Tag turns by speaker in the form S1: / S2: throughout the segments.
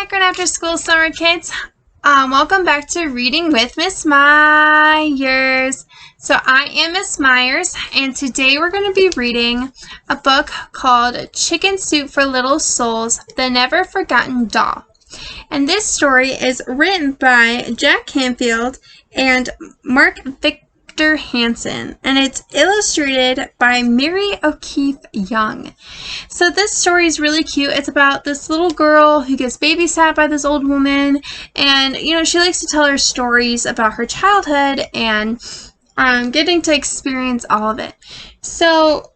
S1: Akron After School Summer Kids. Welcome back to Reading with Miss Myers. So I am Miss Myers, and today we're going to be reading a book called Chicken Soup for Little Souls, The Never Forgotten Doll. And this story is written by Jack Canfield and Mark Victor Hansen, and it's illustrated by Mary O'Keefe Young. So this story is really cute. It's about this little girl who gets babysat by this old woman, and she likes to tell her stories about her childhood and getting to experience all of it. So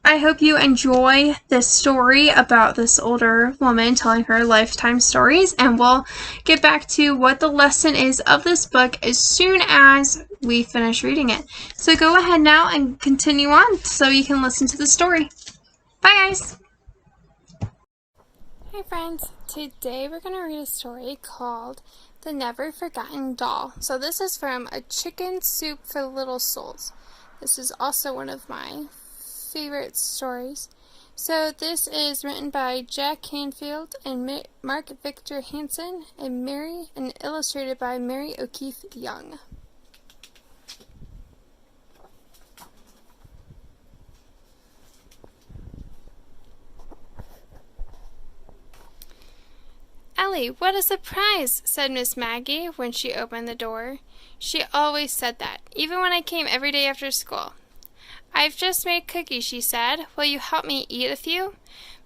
S1: I hope you enjoy this story about this older woman telling her lifetime stories, and we'll get back to what the lesson is of this book as soon as we finish reading it. So go ahead now and continue on so you can listen to the story. Bye, guys!
S2: Hi friends, today we're going to read a story called The Never Forgotten Doll. So this is from A Chicken Soup for Little Souls. This is also one of my favorite stories. So this is written by Jack Canfield and Mark Victor Hansen and illustrated by Mary O'Keefe Young. "Ellie, what a surprise!" said Miss Maggie when she opened the door. She always said that, even when I came every day after school. "I've just made cookies," she said. "Will you help me eat a few?"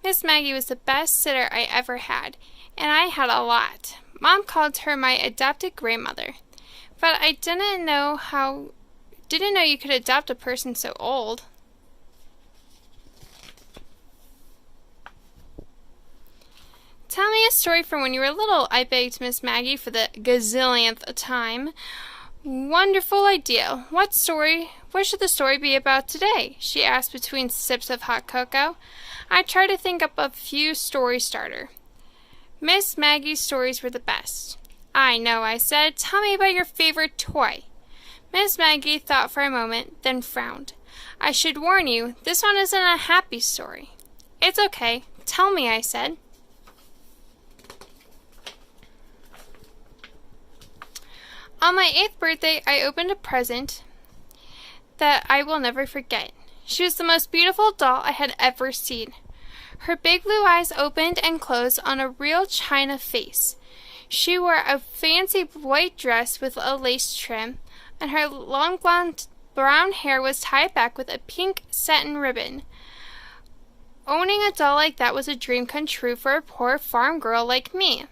S2: Miss Maggie was the best sitter I ever had, and I had a lot. Mom called her my adopted grandmother. But I didn't know you could adopt a person so old. "Tell me a story from when you were little," I begged Miss Maggie for the gazillionth time. "Wonderful idea. What should the story be about today?" she asked between sips of hot cocoa. I tried to think up a few story starter. Miss Maggie's stories were the best. "I know," I said. "Tell me about your favorite toy." Miss Maggie thought for a moment, then frowned. "I should warn you, this one isn't a happy story." "It's okay. Tell me," I said. On my 8th birthday, I opened a present that I will never forget. She was the most beautiful doll I had ever seen. Her big blue eyes opened and closed on a real china face. She wore a fancy white dress with a lace trim, and her long blonde brown hair was tied back with a pink satin ribbon. Owning a doll like that was a dream come true for a poor farm girl like me.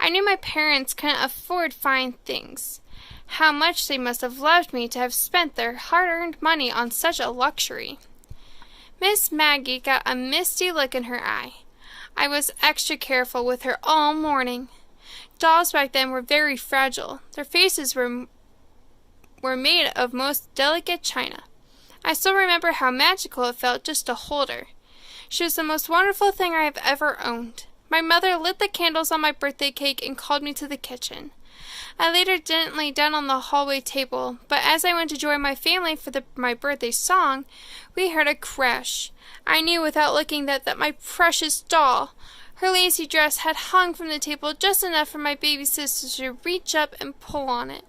S2: I knew my parents couldn't afford fine things. How much they must have loved me to have spent their hard-earned money on such a luxury. Miss Maggie got a misty look in her eye. I was extra careful with her all morning. Dolls back then were very fragile. Their faces were made of most delicate china. I still remember how magical it felt just to hold her. She was the most wonderful thing I have ever owned. My mother lit the candles on my birthday cake and called me to the kitchen. I later didn't lay down on the hallway table, but as I went to join my family for my birthday song, we heard a crash. I knew without looking that my precious doll. Her lacy dress had hung from the table just enough for my baby sister to reach up and pull on it.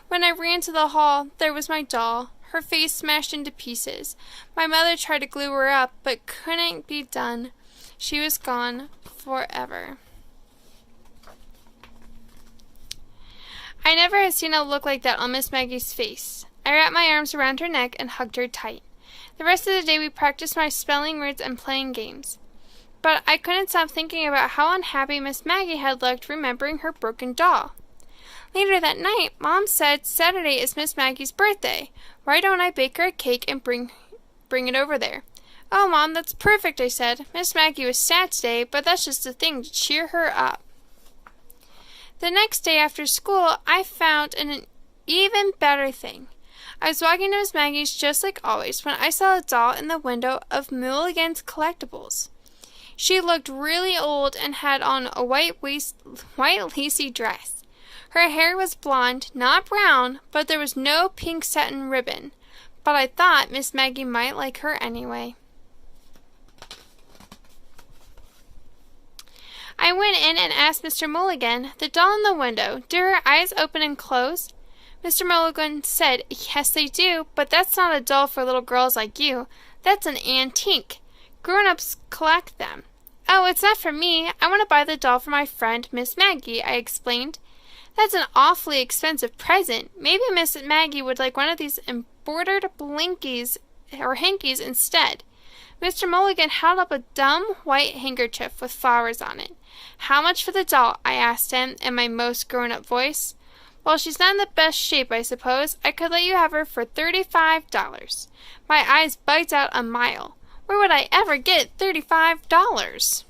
S2: When I ran to the hall, there was my doll, her face smashed into pieces. My mother tried to glue her up, but couldn't be done. She was gone forever. I never had seen a look like that on Miss Maggie's face. I wrapped my arms around her neck and hugged her tight. The rest of the day we practiced my spelling words and playing games. But I couldn't stop thinking about how unhappy Miss Maggie had looked remembering her broken doll. Later that night, Mom said Saturday is Miss Maggie's birthday. Why don't I bake her a cake and bring it over there? "Oh, Mom, that's perfect," I said. "Miss Maggie was sad today, but that's just a thing to cheer her up." The next day after school, I found an even better thing. I was walking to Miss Maggie's just like always when I saw a doll in the window of Milligan's Collectibles. She looked really old and had on a white lacy dress. Her hair was blonde, not brown, but there was no pink satin ribbon. But I thought Miss Maggie might like her anyway. I went in and asked Mr. Mulligan, the doll in the window, do her eyes open and close? Mr. Mulligan said, yes, they do, but that's not a doll for little girls like you. That's an antique. Grown-ups collect them. Oh, it's not for me. I want to buy the doll for my friend, Miss Maggie, I explained. That's an awfully expensive present. Maybe Miss Maggie would like one of these embroidered blinkies or hankies instead. Mr. Mulligan held up a dumb white handkerchief with flowers on it. How much for the doll? I asked him in my most grown-up voice. Well, she's not in the best shape, I suppose. I could let you have her for $35. My eyes bugged out a mile. Where would I ever get $35?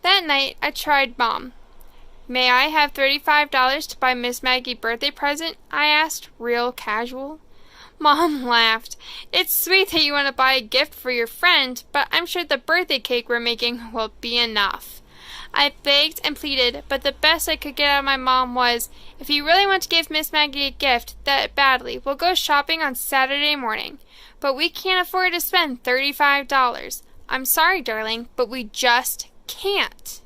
S2: That night, I tried Mom. May I have $35 to buy Miss Maggie a birthday present? I asked, real casual. Mom laughed. It's sweet that you want to buy a gift for your friend, but I'm sure the birthday cake we're making will be enough. I begged and pleaded, but the best I could get out of my mom was, if you really want to give Miss Maggie a gift that badly, we'll go shopping on Saturday morning. But we can't afford to spend $35. I'm sorry, darling, but we just can't.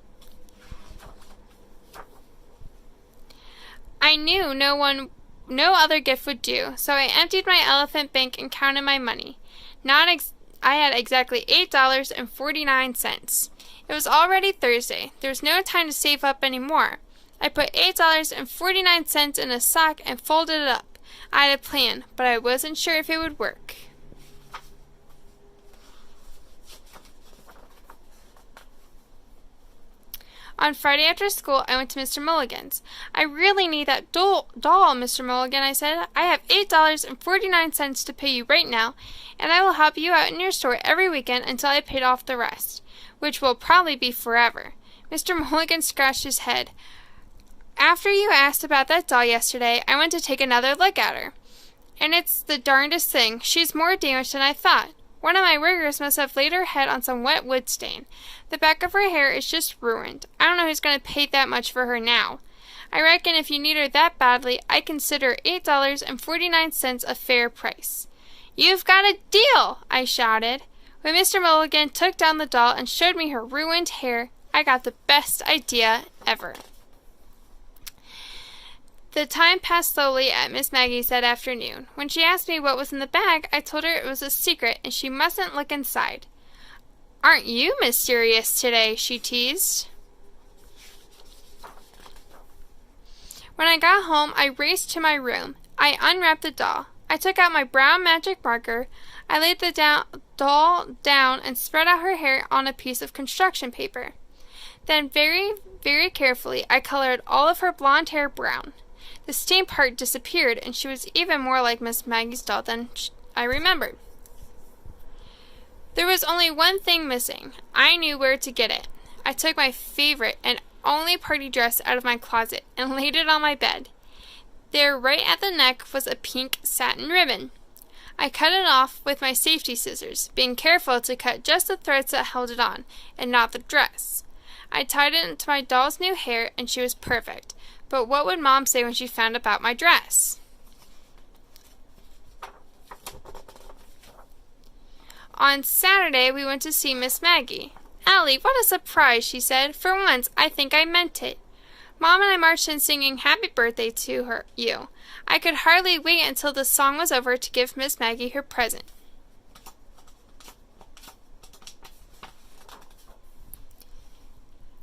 S2: I knew no other gift would do, so I emptied my elephant bank and counted my money. I had exactly $8.49. It was already Thursday. There was no time to save up any more. I put $8.49 in a sock and folded it up. I had a plan, but I wasn't sure if it would work. On Friday after school, I went to Mr. Mulligan's. I really need that doll, Mr. Mulligan, I said. I have $8.49 to pay you right now, and I will help you out in your store every weekend until I paid off the rest, which will probably be forever. Mr. Mulligan scratched his head. After you asked about that doll yesterday, I went to take another look at her. And it's the darndest thing. She's more damaged than I thought. One of my workers must have laid her head on some wet wood stain. The back of her hair is just ruined. I don't know who's going to pay that much for her now. I reckon if you need her that badly, I consider $8.49 a fair price. You've got a deal, I shouted. When Mr. Mulligan took down the doll and showed me her ruined hair, I got the best idea ever. The time passed slowly at Miss Maggie's that afternoon. When she asked me what was in the bag, I told her it was a secret and she mustn't look inside. Aren't you mysterious today? She teased. When I got home, I raced to my room. I unwrapped the doll. I took out my brown magic marker. I laid the doll down and spread out her hair on a piece of construction paper. Then very, very carefully, I colored all of her blonde hair brown. The stain part disappeared, and she was even more like Miss Maggie's doll than I remembered. There was only one thing missing. I knew where to get it. I took my favorite and only party dress out of my closet and laid it on my bed. There, right at the neck, was a pink satin ribbon. I cut it off with my safety scissors, being careful to cut just the threads that held it on, and not the dress. I tied it into my doll's new hair, and she was perfect. But what would Mom say when she found about my dress? On Saturday, we went to see Miss Maggie. Allie, what a surprise, she said. For once, I think I meant it. Mom and I marched in singing happy birthday to you. I could hardly wait until the song was over to give Miss Maggie her present.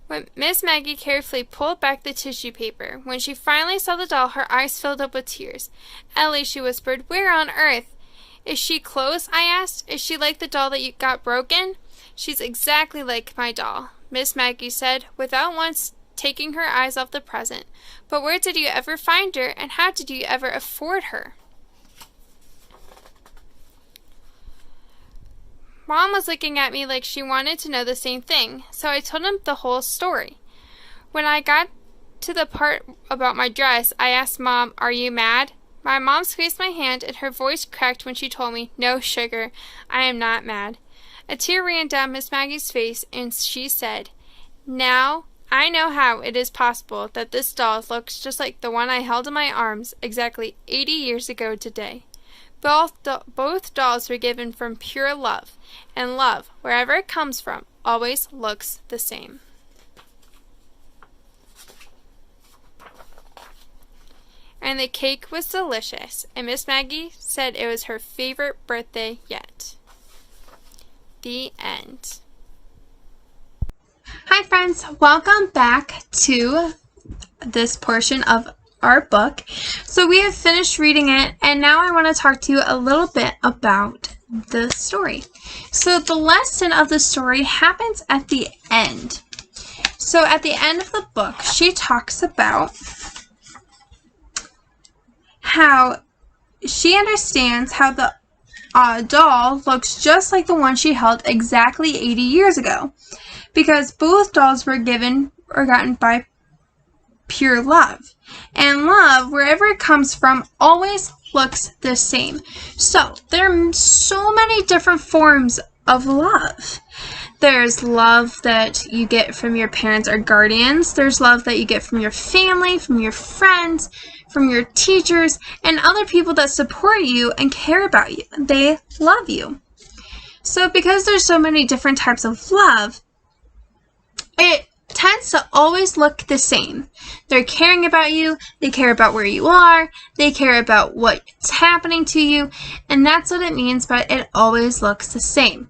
S2: When Miss Maggie carefully pulled back the tissue paper. When she finally saw the doll, her eyes filled up with tears. Ellie, she whispered, where on earth? Is she close? I asked. Is she like the doll that you got broken? She's exactly like my doll, Miss Maggie said, without once taking her eyes off the present. But where did you ever find her, and how did you ever afford her? Mom was looking at me like she wanted to know the same thing, so I told him the whole story. When I got to the part about my dress, I asked Mom, are you mad? My mom squeezed my hand, and her voice cracked when she told me, no, sugar, I am not mad. A tear ran down Miss Maggie's face, and she said, now I know how it is possible that this doll looks just like the one I held in my arms exactly 80 years ago today. Both dolls were given from pure love, and love, wherever it comes from, always looks the same. And the cake was delicious, and Miss Maggie said it was her favorite birthday yet. The end.
S1: Hi friends, welcome back to this portion of our book. So we have finished reading it, and now I want to talk to you a little bit about the story. So the lesson of the story happens at the end. So at the end of the book, she talks about how she understands how the doll looks just like the one she held exactly 80 years ago, because both dolls were given or gotten by pure love. And love, wherever it comes from, always looks the same. So there are so many different forms of love. There's love that you get from your parents or guardians. There's love that you get from your family, from your friends, from your teachers, and other people that support you and care about you. They love you. So because there's so many different types of love, it tends to always look the same. They're caring about you, they care about where you are, they care about what's happening to you, and that's what it means by it always looks the same.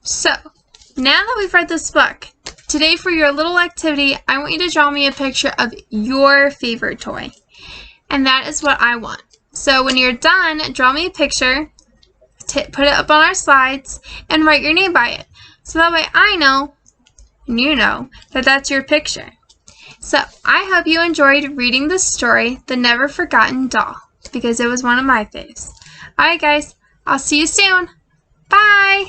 S1: So, now that we've read this book, today for your little activity, I want you to draw me a picture of your favorite toy. And that is what I want. So when you're done, draw me a picture, put it up on our slides, and write your name by it. So that way I know, and you know, that that's your picture. So I hope you enjoyed reading the story, The Never Forgotten Doll, because it was one of my faves. Alright guys, I'll see you soon. Bye!